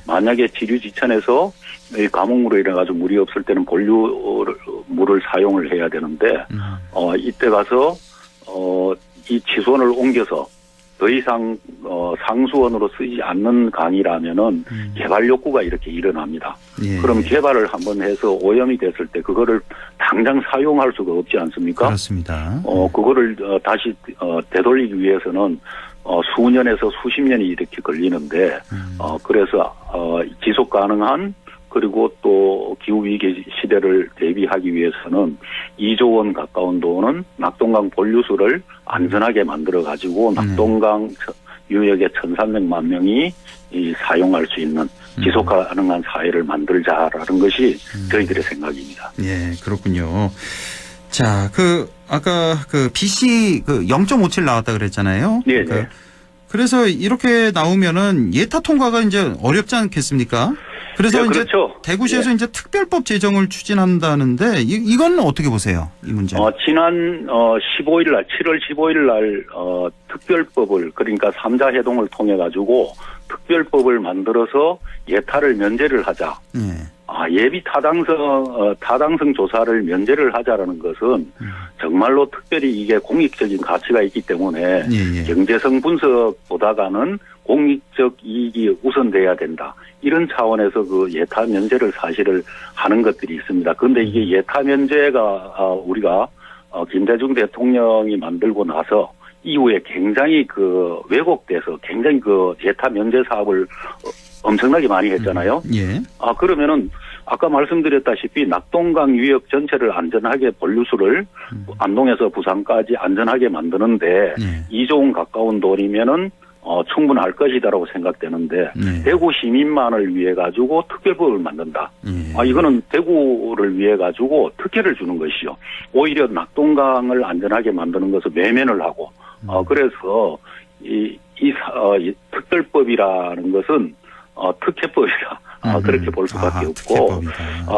만약에 지류지천에서 이 가뭄으로 인해 가지고 물이 없을 때는 본류물을 사용을 해야 되는데 이때 가서 이 지선을 옮겨서 더 이상 상수원으로 쓰지 않는 강이라면은 개발 욕구가 이렇게 일어납니다. 그럼 개발을 한번 해서 오염이 됐을 때 그거를 당장 사용할 수가 없지 않습니까? 그렇습니다. 그거를 다시 되돌리기 위해서는 수년에서 수십 년이 이렇게 걸리는데 그래서 지속 가능한 그리고 또 기후위기 시대를 대비하기 위해서는 2조 원 가까운 돈은 낙동강 본류수를 안전하게 만들어가지고 낙동강 유역에 1,300만 명이 사용할 수 있는 지속 가능한 사회를 만들자라는 것이 저희들의 생각입니다. 예, 그렇군요. 자, 아까 BC 0.57 나왔다 그랬잖아요. 네. 그래서 이렇게 나오면은 예타 통과가 이제 어렵지 않겠습니까? 그래서 이제 그렇죠. 대구시에서 이제 특별법 제정을 추진한다는데 이건 어떻게 보세요? 이 문제. 지난 15일 날 7월 15일 날 특별법을 그러니까 3자 회동을 통해 가지고 특별법을 만들어서 예타를 면제를 하자. 예비 타당성 조사를 면제를 하자라는 것은 정말로 특별히 이게 공익적인 가치가 있기 때문에 경제성 분석보다가는 공익적 이익이 우선돼야 된다. 이런 차원에서 그 예타 면제를 사실을 하는 것들이 있습니다. 그런데 이게 예타 면제가 우리가 김대중 대통령이 만들고 나서 이후에 굉장히 왜곡돼서 굉장히 예타 면제 사업을 엄청나게 많이 했잖아요. 그러면은 아까 말씀드렸다시피 낙동강 유역 전체를 안전하게 본류수를 안동에서 부산까지 안전하게 만드는데 2조 원 가까운 돈이면은 충분할 것이다라고 생각되는데 대구 시민만을 위해 가지고 특별법을 만든다. 이거는 대구를 위해 가지고 특혜를 주는 것이요. 오히려 낙동강을 안전하게 만드는 것을 매면을 하고 그래서 이 특별법이라는 것은 특혜법이다. 그렇게 볼 수밖에 없고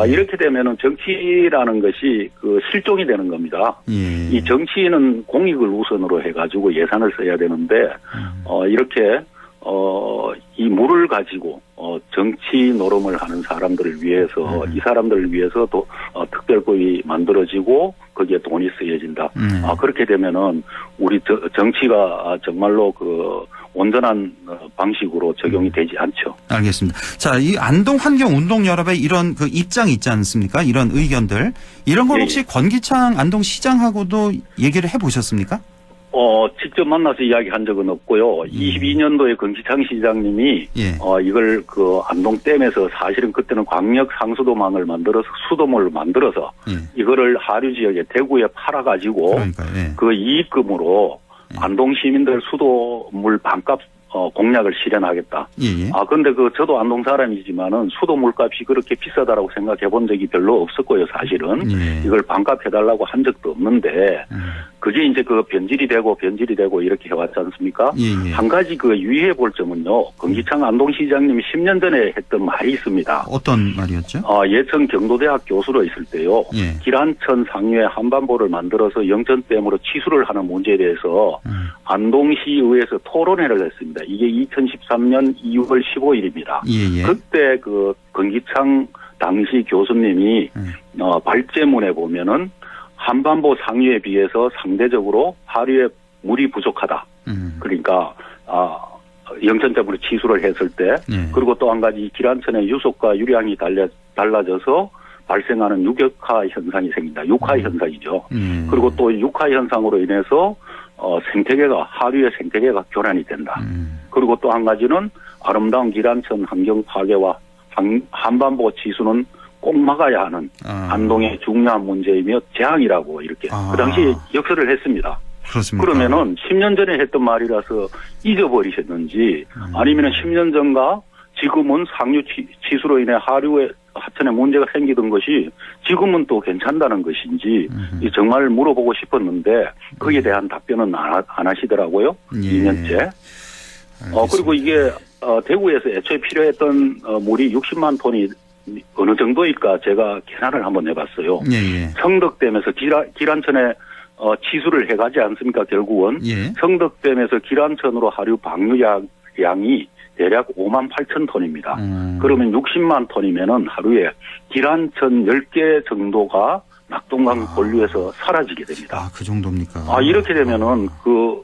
이렇게 되면은 정치라는 것이 실종이 되는 겁니다. 이 정치인은 공익을 우선으로 해가지고 예산을 써야 되는데 이렇게 이 물을 가지고 정치 노름을 하는 사람들을 위해서 이 사람들을 위해서도 특별법이 만들어지고 거기에 돈이 쓰여진다. 그렇게 되면은 우리 정치가 정말로 온전한 방식으로 적용이 되지 않죠. 알겠습니다. 자, 이 안동환경운동연합의 이런 입장이 있지 않습니까? 이런 의견들. 이런 걸 혹시 권기창 안동시장하고도 얘기를 해보셨습니까? 직접 만나서 이야기한 적은 없고요. 22년도에 권기창 시장님이 이걸 안동댐에서 사실은 그때는 광역 상수도망을 만들어서 수도물을 만들어서 이거를 하류 지역에 대구에 팔아가지고 그 이익금으로 안동 시민들 수도물 반값 공약을 실현하겠다. 그런데 저도 안동 사람이지만은 수도물값이 그렇게 비싸다라고 생각해 본 적이 별로 없었고요, 사실은. 이걸 반값 해달라고 한 적도 없는데, 그게 이제 그 변질이 되고 이렇게 해왔지 않습니까? 예. 한 가지 그 유의해 볼 점은요. 금기창 안동시장님이 10년 전에 했던 말이 있습니다. 어떤 말이었죠? 예천 경도대학 교수로 있을 때요. 예. 기란천 상류에 한반보를 만들어서 영천댐으로 치수를 하는 문제에 대해서 안동시의회에서 토론회를 했습니다. 이게 2013년 2월 15일입니다. 예. 그때 그 금기창 당시 교수님이 발제문에 보면은 한반도 상류에 비해서 상대적으로 하류에 물이 부족하다. 그러니까 영천댐으로 치수를 했을 때 그리고 또 한 가지 기란천의 유속과 유량이 달라져서 발생하는 유격화 현상이 생긴다. 육화 현상이죠. 그리고 또 육화 현상으로 인해서 생태계가 하류의 생태계가 교란이 된다. 그리고 또 한 가지는 아름다운 기란천 환경 파괴와 한반도 치수는 꼭 막아야 하는 안동의 중요한 문제이며 재앙이라고 이렇게 그 당시 역설을 했습니다. 그렇습니까? 그러면은 10년 전에 했던 말이라서 잊어버리셨는지 아니면 10년 전과 지금은 상류 치수로 인해 하류의 하천에 문제가 생기던 것이 지금은 또 괜찮다는 것인지 정말 물어보고 싶었는데 거기에 대한 답변은 안 하시더라고요. 2년째. 그리고 이게 대구에서 애초에 필요했던 물이 60만 톤이 어느 정도일까 제가 계산을 한번 해봤어요. 성덕댐에서 기란천에 치수를 해가지 않습니까? 결국은 성덕댐에서 기란천으로 하류 방류량이 대략 5만 8천 톤입니다. 그러면 60만 톤이면은 하루에 기란천 10개 정도가 낙동강 본류에서 사라지게 됩니다. 그 정도입니까? 이렇게 되면은 그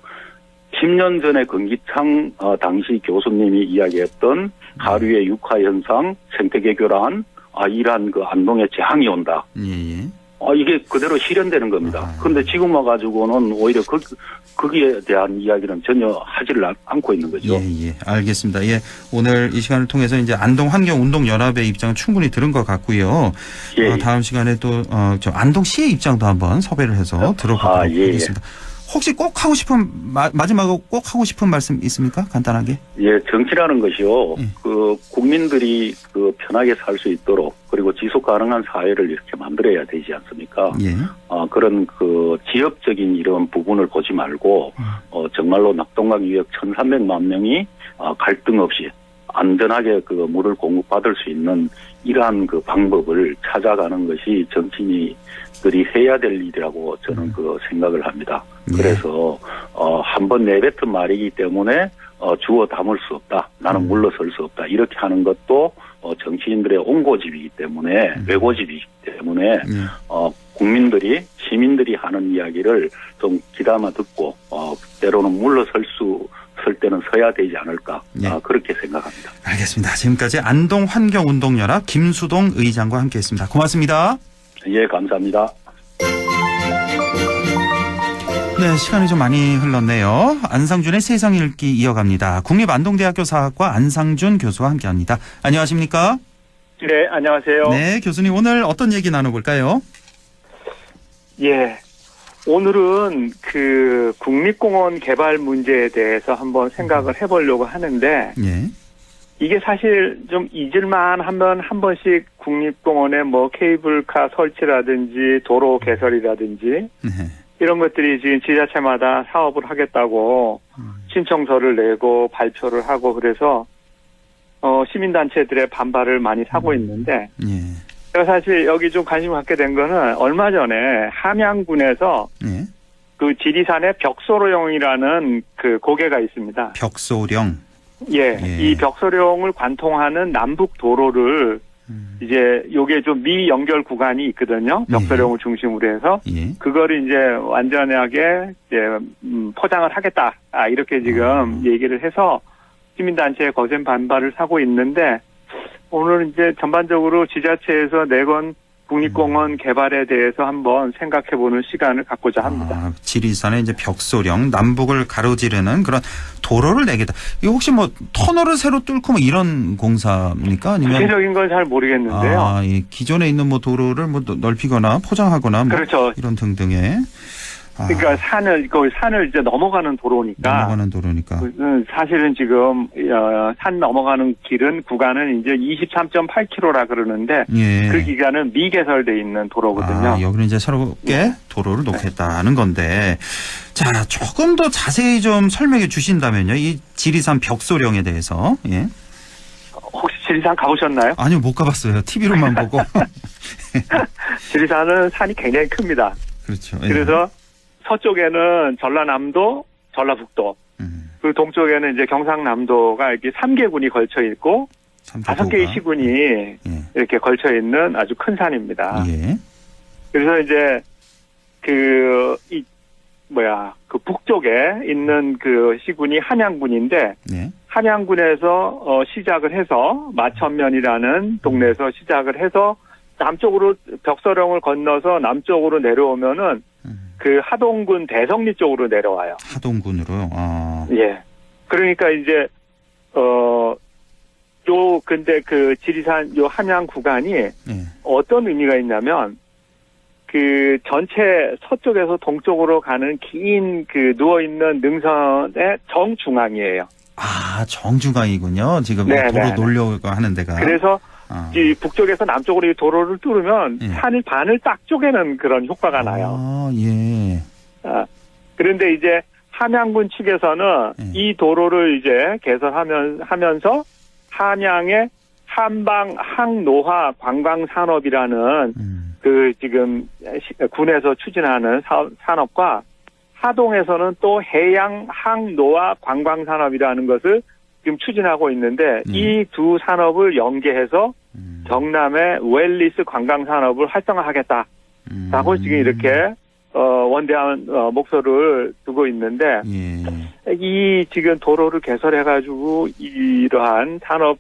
10년 전에 금기창 당시 교수님이 이야기했던 하류의 육화 현상, 생태계 교란, 이러한 그 안동에 재앙이 온다. 이게 그대로 실현되는 겁니다. 그런데 지금 와가지고는 오히려 거기에 대한 이야기는 전혀 하지를 않고 있는 거죠. 알겠습니다. 오늘 이 시간을 통해서 이제 안동환경운동연합의 입장은 충분히 들은 것 같고요. 다음 시간에 또 저 안동시의 입장도 한번 섭외를 해서 들어보도록 하겠습니다. 혹시 꼭 하고 싶은 마지막으로 꼭 하고 싶은 말씀 있습니까? 간단하게. 정치라는 것이요. 그 국민들이 그 편하게 살 수 있도록 그리고 지속 가능한 사회를 이렇게 만들어야 되지 않습니까? 그런 그 지역적인 이런 부분을 보지 말고 정말로 낙동강 유역 1,300만 명이 갈등 없이 안전하게 그 물을 공급받을 수 있는 이러한 그 방법을 찾아가는 것이 정치인들이 해야 될 일이라고 저는 그 생각을 합니다. 그래서 한번 내뱉은 말이기 때문에 주워 담을 수 없다. 나는 물러설 수 없다. 이렇게 하는 것도 정치인들의 옹고집이기 때문에 외고집이기 때문에 국민들이 시민들이 하는 이야기를 좀 귀담아 듣고 때로는 물러설 때는 서야 되지 않을까 그렇게 생각합니다. 알겠습니다. 지금까지 안동환경운동연합 김수동 의장과 함께했습니다. 고맙습니다. 감사합니다. 시간이 좀 많이 흘렀네요. 안상준의 세상 읽기 이어갑니다. 국립안동대학교 사학과 안상준 교수와 함께합니다. 안녕하십니까? 네, 안녕하세요. 네, 교수님 오늘 어떤 얘기 나눠볼까요? 오늘은 그 국립공원 개발 문제에 대해서 한번 생각을 해보려고 하는데 이게 사실 좀 잊을만 하면 한 번씩 국립공원에 뭐 케이블카 설치라든지 도로 개설이라든지 이런 것들이 지금 지자체마다 사업을 하겠다고 신청서를 내고 발표를 하고 그래서 시민단체들의 반발을 많이 사고 있는데 제가 사실 여기 좀 관심을 갖게 된 거는 얼마 전에 함양군에서 그 지리산에 벽소룡이라는 그 고개가 있습니다. 벽소룡. 이 벽소룡을 관통하는 남북 도로를 이제 요게 좀 미연결 구간이 있거든요. 벽소룡을 중심으로 해서 그거를 이제 완전하게 이제 포장을 하겠다. 이렇게 지금 얘기를 해서 시민단체의 거센 반발을 사고 있는데 오늘 이제 전반적으로 지자체에서 내건 국립공원 개발에 대해서 한번 생각해보는 시간을 갖고자 합니다. 지리산에 이제 벽소령 남북을 가로지르는 그런 도로를 내겠다. 이거 혹시 뭐 터널을 새로 뚫고 뭐 이런 공사입니까? 아니면 구체적인 건 잘 모르겠는데요. 기존에 있는 뭐 도로를 뭐 넓히거나 포장하거나 뭐 그렇죠. 이런 등등의. 그러니까 산을 이제 넘어가는 도로니까. 사실은 지금 산 넘어가는 구간은 이제 23.8km라 그러는데 예. 그 기간은 미개설돼 있는 도로거든요. 여기는 이제 새롭게 도로를 놓겠다는 건데, 자 조금 더 자세히 좀 설명해 주신다면요. 이 지리산 벽소령에 대해서. 예. 혹시 지리산 가보셨나요? 아니요, 못 가봤어요. TV로만 보고. 지리산은 산이 굉장히 큽니다. 그렇죠. 예. 그래서 서쪽에는 전라남도, 전라북도, 그리고 동쪽에는 이제 경상남도가 이렇게 3개군이 걸쳐 있고 5개의 시군이 이렇게 걸쳐 있는 아주 큰 산입니다. 예. 그래서 이제 그 북쪽에 있는 그 시군이 한양군인데 한양군에서 시작을 해서 마천면이라는 동네에서 시작을 해서 남쪽으로 벽서령을 건너서 남쪽으로 내려오면은 그 하동군 대성리 쪽으로 내려와요. 하동군으로요. 예. 그러니까 이제 근데 그 지리산 요 한양 구간이 어떤 의미가 있냐면 그 전체 서쪽에서 동쪽으로 가는 긴 그 누워 있는 능선의 정중앙이에요. 정중앙이군요. 지금 도로 놓으려고 하는 데가. 그래서 이 북쪽에서 남쪽으로 이 도로를 뚫으면 산을 반을 딱 쪼개는 그런 효과가 나요. 예. 그런데 이제 함양군 측에서는 이 도로를 이제 개설하면서 함양의 한방 항노화 관광산업이라는 그 지금 군에서 추진하는 산업과 하동에서는 또 해양 항노화 관광산업이라는 것을 지금 추진하고 있는데 이 두 산업을 연계해서 경남의 웰리스 관광산업을 활성화하겠다라고 지금 이렇게 원대한 목소리를 두고 있는데 이 지금 도로를 개설해가지고 이러한 산업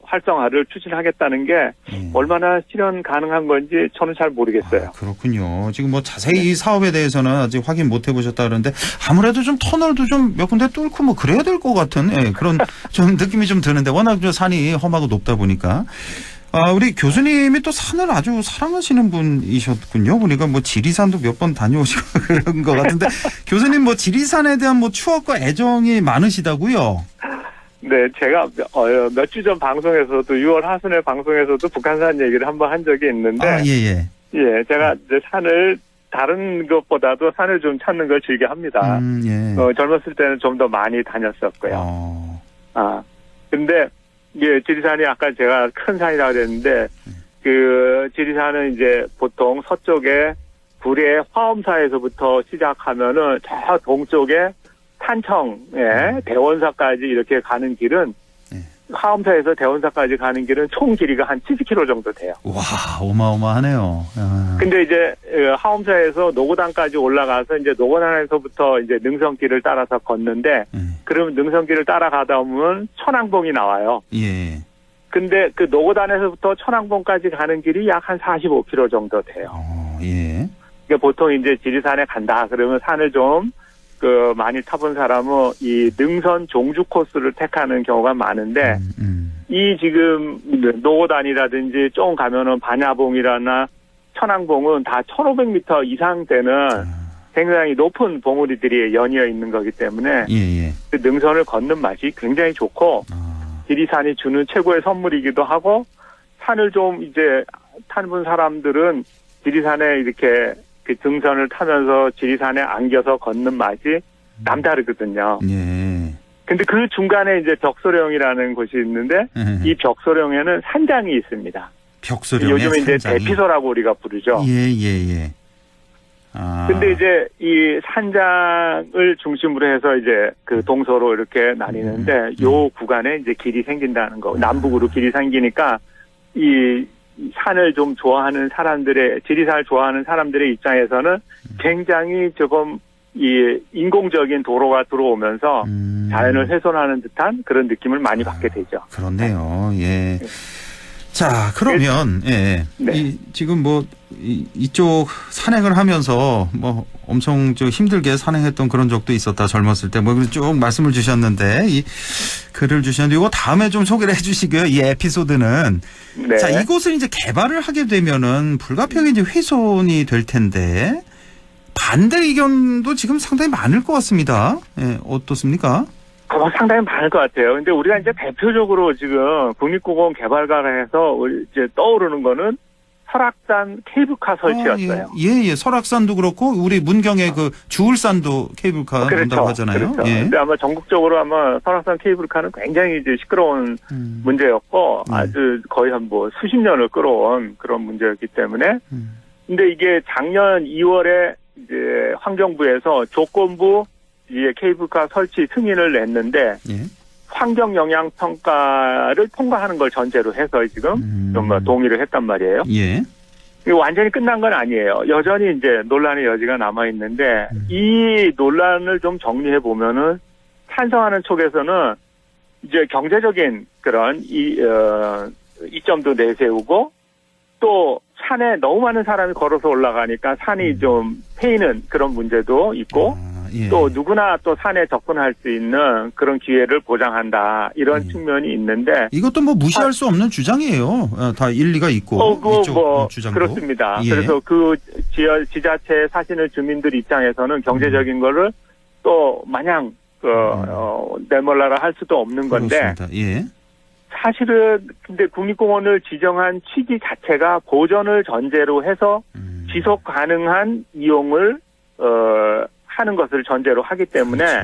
활성화를 추진하겠다는 게 얼마나 실현 가능한 건지 저는 잘 모르겠어요. 그렇군요. 지금 뭐 자세히 이 사업에 대해서는 아직 확인 못 해보셨다 그러는데 아무래도 좀 터널도 좀 몇 군데 뚫고 뭐 그래야 될 것 같은 그런 좀 느낌이 좀 드는데 워낙 좀 산이 험하고 높다 보니까. 우리 교수님이 또 산을 아주 사랑하시는 분이셨군요. 보니까 뭐 지리산도 몇 번 다녀오시고 그런 것 같은데 교수님 뭐 지리산에 대한 뭐 추억과 애정이 많으시다고요? 네, 제가 몇 주 전 방송에서도 6월 하순에 방송에서도 북한산 얘기를 한번 한 적이 있는데 예, 제가 이제 산을 다른 것보다도 산을 좀 찾는 걸 즐겨 합니다. 젊었을 때는 좀 더 많이 다녔었고요. 근데 지리산이 아까 제가 큰 산이라고 그랬는데 그 지리산은 이제 보통 서쪽에 구례 화엄사에서부터 시작하면은 저 동쪽에 산청에 대원사까지 이렇게 가는 길은 화엄사에서 대원사까지 가는 길은 총 길이가 한 70km 정도 돼요. 와, 어마어마하네요. 근데 이제 화엄사에서 노고단까지 올라가서 이제 노고단에서부터 이제 능선길을 따라서 걷는데 그러면 능선길을 따라가다 보면 천왕봉이 나와요. 예. 근데 그 노고단에서부터 천왕봉까지 가는 길이 약 한 45km 정도 돼요. 예. 그러니까 보통 이제 지리산에 간다 그러면 산을 좀 많이 타본 사람은 이 능선 종주 코스를 택하는 경우가 많은데, 이 지금 노고단이라든지 좀 가면은 반야봉이라나 천왕봉은 다 1500m 이상 되는 굉장히 높은 봉우리들이 연이어 있는 거기 때문에 그 능선을 걷는 맛이 굉장히 좋고, 지리산이 주는 최고의 선물이기도 하고, 산을 좀 이제 타본 사람들은 지리산에 이렇게 그 등선을 타면서 지리산에 안겨서 걷는 맛이 남다르거든요. 근데 그 중간에 이제 벽소령이라는 곳이 있는데 이 벽소령에는 산장이 있습니다. 벽소령에 요즘에 이제 대피소라고 우리가 부르죠. 근데 이제 이 산장을 중심으로 해서 이제 그 동서로 이렇게 나뉘는데 요 구간에 이제 길이 생긴다는 거. 남북으로 길이 생기니까 이 산을 좀 좋아하는 사람들의, 지리산을 좋아하는 사람들의 입장에서는 굉장히 조금 이 인공적인 도로가 들어오면서 자연을 훼손하는 듯한 그런 느낌을 많이 받게 되죠. 그렇네요. 예. 자, 그러면 지금 뭐 이쪽 산행을 하면서 뭐 엄청 힘들게 산행했던 그런 적도 있었다, 젊었을 때. 뭐 쭉 말씀을 주셨는데 이 글을 주셨는데 이거 다음에 좀 소개를 해 주시고요. 이 에피소드는 자, 이곳을 이제 개발을 하게 되면은 불가피하게 이제 훼손이 될 텐데 반대 의견도 지금 상당히 많을 것 같습니다. 예, 어떻습니까? 상당히 많을 것 같아요. 근데 우리가 이제 대표적으로 지금 국립공원 개발가라 해서 이제 떠오르는 거는 설악산 케이블카 설치였어요. 예. 설악산도 그렇고 우리 문경의 그 주울산도 케이블카 온다고 하잖아요. 그렇죠. 예. 근데 아마 전국적으로 아마 설악산 케이블카는 굉장히 이제 시끄러운 문제였고 아주 거의 한 뭐 수십 년을 끌어온 그런 문제였기 때문에 근데 이게 작년 2월에 이제 환경부에서 조건부 이제 케이블카 설치 승인을 냈는데 환경 영향 평가를 통과하는 걸 전제로 해서 지금 좀 동의를 했단 말이에요. 예. 이거 완전히 끝난 건 아니에요. 여전히 이제 논란의 여지가 남아 있는데 이 논란을 좀 정리해 보면은 찬성하는 쪽에서는 이제 경제적인 그런 이점도 내세우고 또 산에 너무 많은 사람이 걸어서 올라가니까 산이 좀 패이는 그런 문제도 있고 또 누구나 또 산에 접근할 수 있는 그런 기회를 보장한다 이런 측면이 있는데 이것도 뭐 무시할 수 없는 주장이에요. 다 일리가 있고 이쪽 주장도 그렇습니다. 그래서 그 지자체에 사시는 주민들 입장에서는 경제적인 거를 또 마냥 내몰라라 할 수도 없는 건데 사실은 근데 국립공원을 지정한 취지 자체가 보전을 전제로 해서 지속 가능한 이용을 하는 것을 전제로 하기 때문에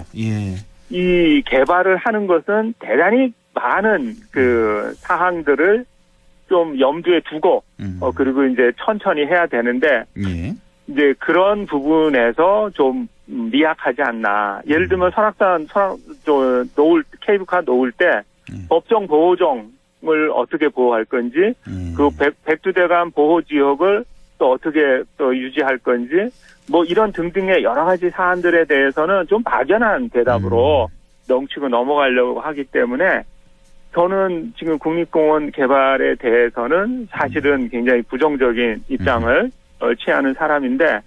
이 개발을 하는 것은 대단히 많은 그 사항들을 좀 염두에 두고 그리고 이제 천천히 해야 되는데 이제 그런 부분에서 좀 미약하지 않나. 예를 들면 설악산 케이블카 놓을 때 법정 보호종을 어떻게 보호할 건지 그 백두대간 보호 지역을 또 어떻게 또 유지할 건지 뭐 이런 등등의 여러 가지 사안들에 대해서는 좀 막연한 대답으로 넘치고 넘어가려고 하기 때문에 저는 지금 국립공원 개발에 대해서는 사실은 굉장히 부정적인 입장을 취하는 사람인데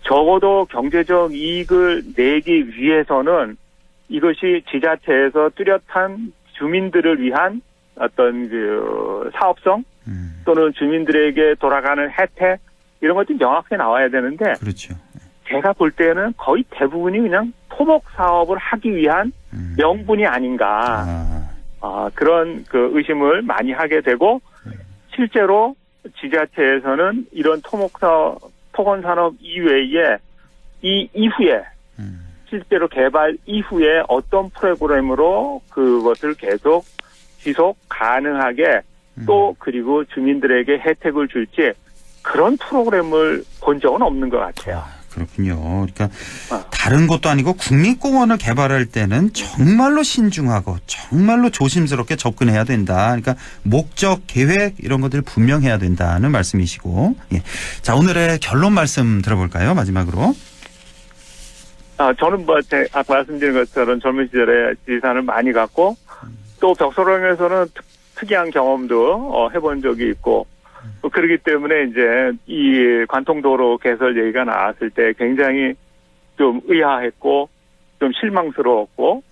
적어도 경제적 이익을 내기 위해서는 이것이 지자체에서 뚜렷한 주민들을 위한 어떤 그 사업성 또는 주민들에게 돌아가는 혜택 이런 것들이 명확하게 나와야 되는데 제가 볼 때는 거의 대부분이 그냥 토목 사업을 하기 위한 명분이 아닌가 그런 그 의심을 많이 하게 되고 실제로 지자체에서는 이런 토건 산업 이외에 이 이후에 실제로 개발 이후에 어떤 프로그램으로 그것을 계속 지속 가능하게 또 그리고 주민들에게 혜택을 줄지 그런 프로그램을 본 적은 없는 것 같아요. 그렇군요. 그러니까 다른 것도 아니고 국립공원을 개발할 때는 정말로 신중하고 정말로 조심스럽게 접근해야 된다. 그러니까 목적, 계획 이런 것들을 분명해야 된다는 말씀이시고. 자, 오늘의 결론 말씀 들어볼까요? 마지막으로. 저는 아까 말씀드린 것처럼 젊은 시절에 지리산을 많이 갔고 또 벽소령에서는 특이한 경험도 해본 적이 있고 그렇기 때문에 이제 이 관통도로 개설 얘기가 나왔을 때 굉장히 좀 의아했고 좀 실망스러웠고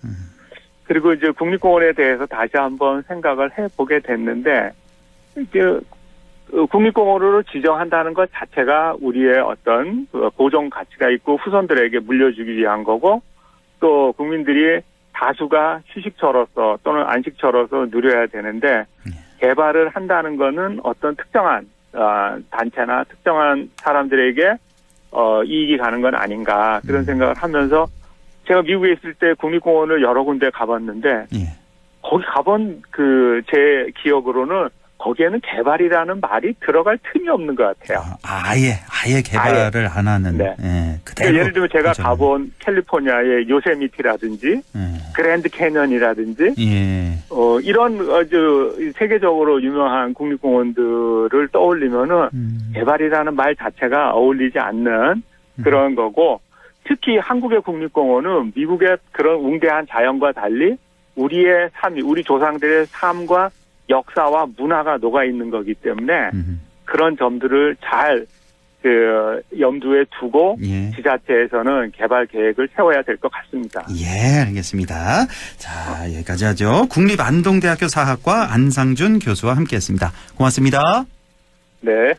그리고 이제 국립공원에 대해서 다시 한번 생각을 해보게 됐는데 이제 국립공원으로 지정한다는 것 자체가 우리의 어떤 보존 가치가 있고 후손들에게 물려주기 위한 거고 또 국민들이 다수가 휴식처로서 또는 안식처로서 누려야 되는데 개발을 한다는 거는 어떤 특정한 단체나 특정한 사람들에게 이익이 가는 건 아닌가 그런 생각을 하면서 제가 미국에 있을 때 국립공원을 여러 군데 가봤는데 거기 가본 제 기억으로는 거기에는 개발이라는 말이 들어갈 틈이 없는 것 같아요. 아예 개발을 안 하는. 그대로 예를 들면 제가 가본 캘리포니아의 요세미티라든지 그랜드 캐년이라든지 이런 아주 세계적으로 유명한 국립공원들을 떠올리면은 개발이라는 말 자체가 어울리지 않는 그런 거고 특히 한국의 국립공원은 미국의 그런 웅대한 자연과 달리 우리의 삶이 우리 조상들의 삶과 역사와 문화가 녹아 있는 거기 때문에 그런 점들을 잘 염두에 두고 지자체에서는 개발 계획을 세워야 될 것 같습니다. 알겠습니다. 자, 여기까지 하죠. 국립안동대학교 사학과 안상준 교수와 함께했습니다. 고맙습니다. 네.